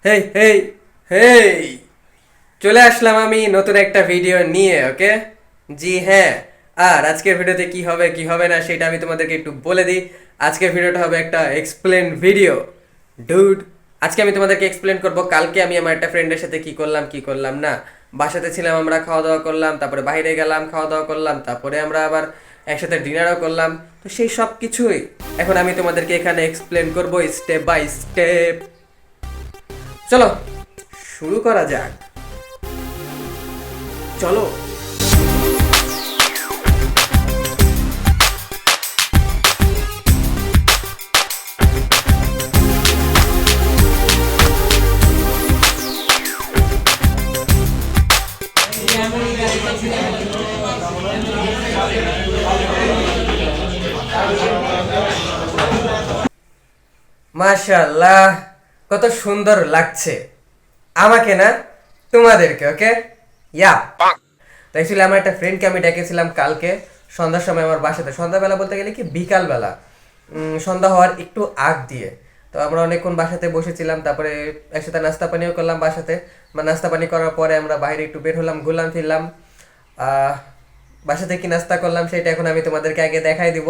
হেই হেই হেই চলে আসলাম আমি নতুন একটা ভিডিও নিয়ে। ওকে, জি হ্যাঁ। আর আজকের ভিডিওতে কি হবে কি হবে না সেটা আমি তোমাদেরকে একটু বলে দিই। আজকের ভিডিওটা হবে একটা এক্সপ্লেন ভিডিও ডুড। আজকে আমি তোমাদেরকে এক্সপ্লেন করব কালকে আমি আমার একটা ফ্রেন্ডের সাথে কি করলাম কি করলাম না। বাসাতে ছিলাম, আমরা খাওয়া দাওয়া করলাম, তারপরে বাইরে গেলাম, খাওয়া দাওয়া করলাম, তারপরে আমরা আবার একসাথে ডিনারও করলাম। তো সেই সব কিছুই এখন আমি তোমাদেরকে এখানে এক্সপ্লেন করব স্টেপ বাই স্টেপ। চলো শুরু করা যাক। চলো। মাশাআল্লাহ, কত সুন্দর লাগছে আমাকে না তোমাদেরকে। ওকে, ইয়া। তো অ্যাকচুয়ালি আমার একটা ফ্রেন্ডকে আমি ডেকেছিলাম কালকে সন্ধ্যার সময় আমার বাসাতে। সন্ধ্যাবেলা বলতে গেলে কি বিকালবেলা, সন্ধ্যা হওয়ার একটু আগ দিয়ে। তো আমরা অনেকক্ষণ বাসাতে বসেছিলাম, তারপরে একসাথে নাস্তা পানিও করলাম বাসাতে। নাস্তা পানি করার পরে আমরা বাইরে একটু বের হলাম, ঘুরলাম ফিরলাম। আহ, বাসাতে কি নাস্তা করলাম সেটা এখন আমি তোমাদেরকে আগে দেখাই দিব।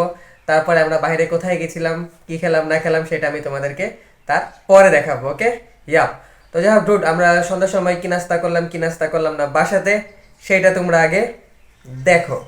তারপরে আমরা বাইরে কোথায় গেছিলাম, কি খেলাম না খেলাম সেটা আমি তোমাদেরকে তার পরে দেখাবো। ওকে, ইয়াপ। তো যাই হোক ডুড, আমরা সন্ধ্যার সময় কি নাস্তা করলাম কি নাস্তা করলাম না বাসাতে সেটা তোমরা আগে দেখো।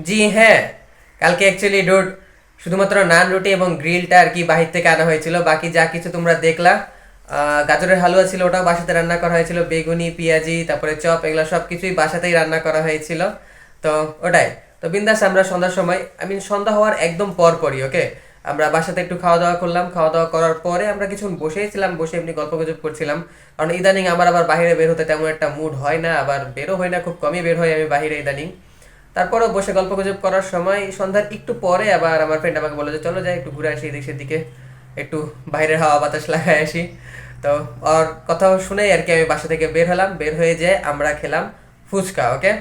জি হ্যাঁ, কালকে অ্যাকচুয়ালি ডুড শুধুমাত্র নান রুটি এবং গ্রিলটা আর কি বাহির থেকে আনা হয়েছিল। বাকি যা কিছু তোমরা দেখলা, গাজরের হালুয়া ছিল, ওটাও বাসাতে রান্না করা হয়েছিল। বেগুনি, পেঁয়াজি, তারপরে চপ, এগুলো সব কিছুই বাসাতেই রান্না করা হয়েছিল। তো ওটাই। তো বিন্দাস আমরা সন্ধ্যার সময়, সন্ধ্যা হওয়ার একদম পরপরই ওকে আমরা বাসাতে একটু খাওয়া দাওয়া করলাম। খাওয়া দাওয়া করার পরে আমরা কিছুক্ষণ বসেছিলাম, বসে এমনি গল্প গুজব করছিলাম। কারণ ইদানিং আমার আবার বাইরে বের হতে তেমন একটা মুড হয় না, আবার বেরো হয় না, খুব কমই বের হয় আমি বাইরে ইদানিং। তারপরেও বসে গল্প গুজব করার সময় সন্ধ্যার একটু পরে আবার আমার ফ্রেন্ড আমাকে বললো যে চলো যাই একটু ঘুরে আসি এদিক সেদিকে, একটু বাইরের হাওয়া বাতাস লাগাই আসি। তো ওর কথা শুনেই আর কি আমি বাসা থেকে বের হলাম। বের হয়ে যেয়ে আমরা খেলাম ফুচকা। ওকে,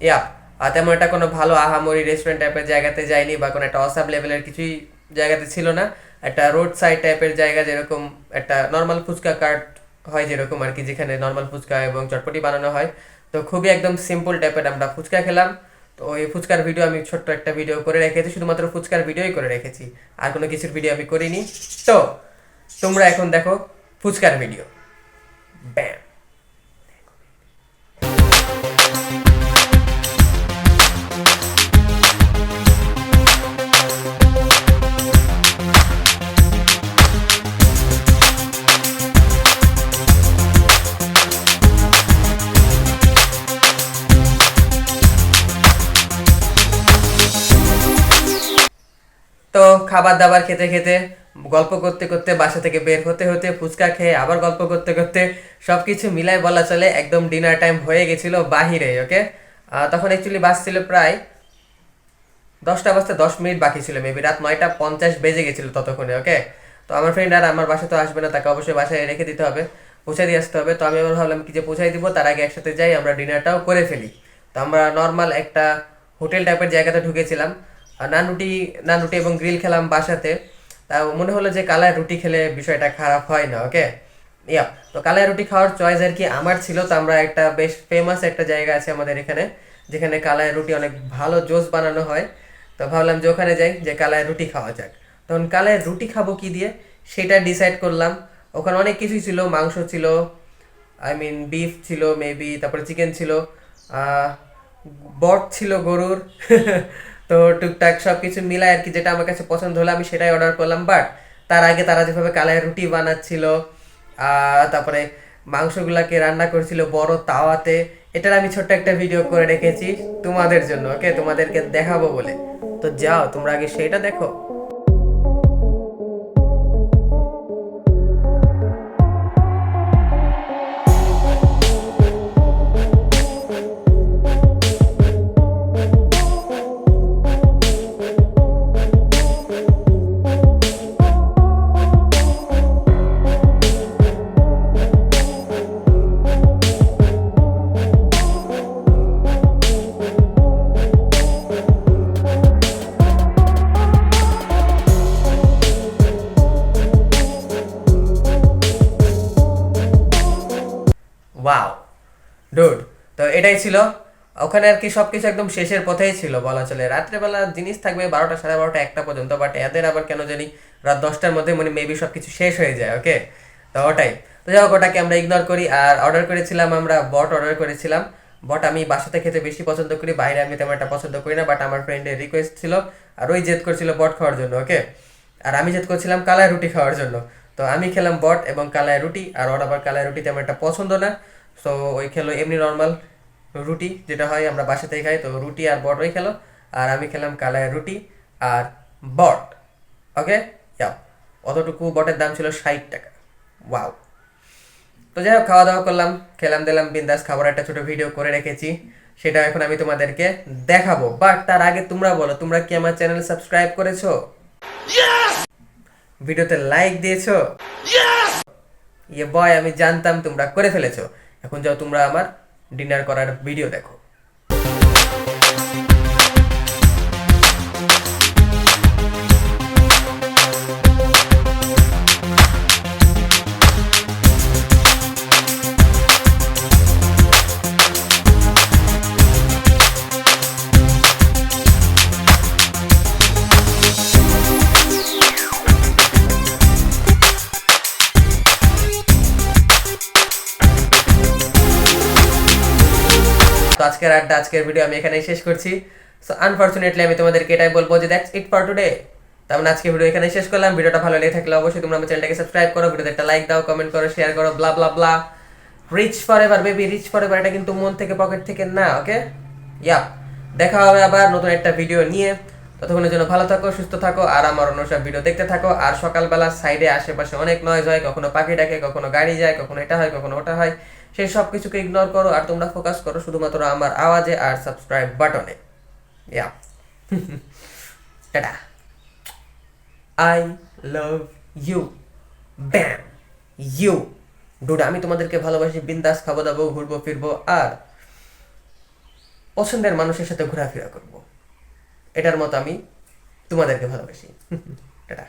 ইয়া। আর তেমন একটা কোনো ভালো আহামরি রেস্টুরেন্ট টাইপের জায়গাতে যাইনি, বা কোনো একটা অসাব লেভেলের কিছুই জায়গাতে ছিল না। একটা রোড সাইড টাইপের জায়গা, যেরকম একটা নর্মাল ফুচকা কার্ট হয় যেরকম আর কি, যেখানে নর্মাল ফুচকা এবং চটপটি বানানো হয়। তো খুবই একদম সিম্পল টাইপের আমরা ফুচকা খেলাম। তো ওই ফুচকার ভিডিও আমি ছোট্ট একটা ভিডিও করে রেখেছি, শুধুমাত্র ফুচকার ভিডিওই করে রেখেছি, আর কোনো কিছুর ভিডিও আমি করিনি। তো তোমরা এখন দেখো ফুচকার ভিডিও। ব্যাম। তো খাবার দাবার খেতে খেতে, গল্প করতে করতে, বাসা থেকে বের হতে হতে, ফুচকা খেয়ে আবার গল্প করতে করতে, সব কিছু মিলাই বলা চলে একদম ডিনার টাইম হয়ে গেছিল বাহিরে। ওকে, তখন অ্যাকচুয়ালি বাস ছিল প্রায় 10টা বাজতে 10 মিনিট বাকি ছিল, মেবি রাত 9টা 50 বেজে গেছিল ততক্ষণে। ওকে, তো আমার ফ্রেন্ড আর আমার বাসা তো আসবে না, তাকে অবশ্যই বাসায় রেখে দিতে হবে, পৌঁছে দিয়ে আসতে হবে। তো আমি আবার ভাবলাম কি যে পৌঁছাই দিব, তার আগে একসাথে যাই, আমরা ডিনারটাও করে ফেলি। তো আমরা নর্মাল একটা হোটেল টাইপের জায়গাতে ঢুকেছিলাম। আর নান রুটি এবং গ্রিল খেলাম বাসাতে। তা মনে হলো যে কালার রুটি খেলে বিষয়টা খারাপ হয় না। ওকে, ইয়া। তো কালাই রুটি খাওয়ার চয়েস আর কি আমার ছিল। তো আমরা একটা বেশ ফেমাস একটা জায়গা আছে আমাদের এখানে, যেখানে কালাই রুটি অনেক ভালো জোস বানানো হয়। তো ভাবলাম যে ওখানে যাই, যে কালাই রুটি খাওয়া যাক। তখন কালাই রুটি খাবো কি দিয়ে সেটা ডিসাইড করলাম। ওখানে অনেক কিছুই ছিল, মাংস ছিল, বিফ ছিল মেবি, তারপরে চিকেন ছিল, আহ, বট ছিল গরুর। তো টুকটাক সব কিছু মিলাই আর কি, যেটা আমার কাছে পছন্দ হলো আমি সেটাই অর্ডার করলাম। বাট তার আগে তারা যেভাবে কালাই রুটি বানাচ্ছিল, তারপরে মাংসগুলাকে রান্না করেছিল বড় তাওয়াতে, এটার আমি ছোট্ট একটা ভিডিও করে রেখেছি তোমাদের জন্য। ওকে, তোমাদেরকে দেখাবো বলে। তো যাও তোমরা আগে সেটা দেখো। Wow dude. তো এটাই ছিল ওখানে আর কি, সবকিছু একদম শেষের পথেই ছিল বলা চলে। রাত্রেবেলা জিনিস থাকবে 12টা, 12:30, 1টা পর্যন্ত, বাট এদের আবার কেন জানি রাত 10টার মধ্যে মানে মেবি সব কিছু শেষ হয়ে যায়। ওকে, তো ওটাই। তো যাই হোক, ওটাকে আমরা ইগনোর করি। আর অর্ডার করেছিলাম আমরা বট অর্ডার করেছিলাম। বট আমি বাসাতে খেতে বেশি পছন্দ করি, বাইরে আমি তেমন একটা পছন্দ করি না, বাট আমার ফ্রেন্ডের রিকোয়েস্ট ছিল আর ওই জেদ করছিল বট খাওয়ার জন্য। ওকে, আর আমি জেদ করছিলাম কালাই রুটি খাওয়ার জন্য। তো আমি খেলাম বট এবং কালাই রুটি, আর ওর আবার কালাই রুটি তেমন একটা পছন্দ না। সো ওই খেলো এমনি নর্মাল রুটি, যেটা হয় আমরা বাসাতেই খাই। তো রুটি আর বট ওই খেলো, আর আমি খেলাম কালাই রুটি আর বট। ওকে, যাও, অতটুকু বটের দাম ছিল 60 টাকা। ওয়াও। তো যাই হোক, খাওয়া দাওয়া করলাম, খেলাম দিলাম বিন্দাস। খাবার একটা ছোট ভিডিও করে রেখেছি, সেটা এখন আমি তোমাদেরকে দেখাবো। বাট তার আগে তোমরা বলো, তোমরা কি আমার চ্যানেল সাবস্ক্রাইব করেছো? ভিডিওতে লাইক দিয়েছো? ইয়ে বয়, আমি জানতাম তোমরা করে ফেলেছো। এখন যাও তোমরা আমার ডিনার করার ভিডিও দেখো। তো আজকের আড্ডা, আজকের ভিডিও আমি এখানেই শেষ করছি। সো আনফরচুনেটলি আমি তোমাদেরকে এটাই বলবো যে দ্যাটস ইট ফর টুডে। তো আমরা আজকে ভিডিও এখানেই শেষ করলাম। ভিডিওটা ভালো লেগে থাকলে অবশ্যই তোমরা আমার চ্যানেলটাকে সাবস্ক্রাইব করো, ভিডিওতে একটা লাইক দাও, কমেন্ট করো, শেয়ার করো, blah blah blah. Rich forever baby, rich forever, এটা কিন্তু মন থেকে পকেট থেকে না। ওকে, ইয়া, দেখা হবে আবার নতুন একটা ভিডিও নিয়ে। ততক্ষণের জন্য ভালো থাকো, সুস্থ থাকো, আর আমার অন্য সব ভিডিও দেখতে থাকো। আর সকালবেলা সাইডে আশেপাশে অনেক নয়েজ হয়, কখনো পাখি ডাকে, কখনো গাড়ি যায়, কখনো এটা হয়, কখনো ওটা হয়। সেই সব কিছুকে ইগনোর করো আর তোমরা ফোকাস করো শুধুমাত্র আমার আওয়াজে আর সাবস্ক্রাইব বাটনে। ইয়া, টাটা, আই লাভ ইউ, ব্যাম ইউ ডুড। আমি তোমাদেরকে ভালোবাসি, বিন্দাস খাবো দাবো, ঘুরবো ফিরবো, আর পছন্দের মানুষের সাথে ঘোরাফেরা করবো। এটার মতো আমি তোমাদেরকে ভালোবাসি। টাটা।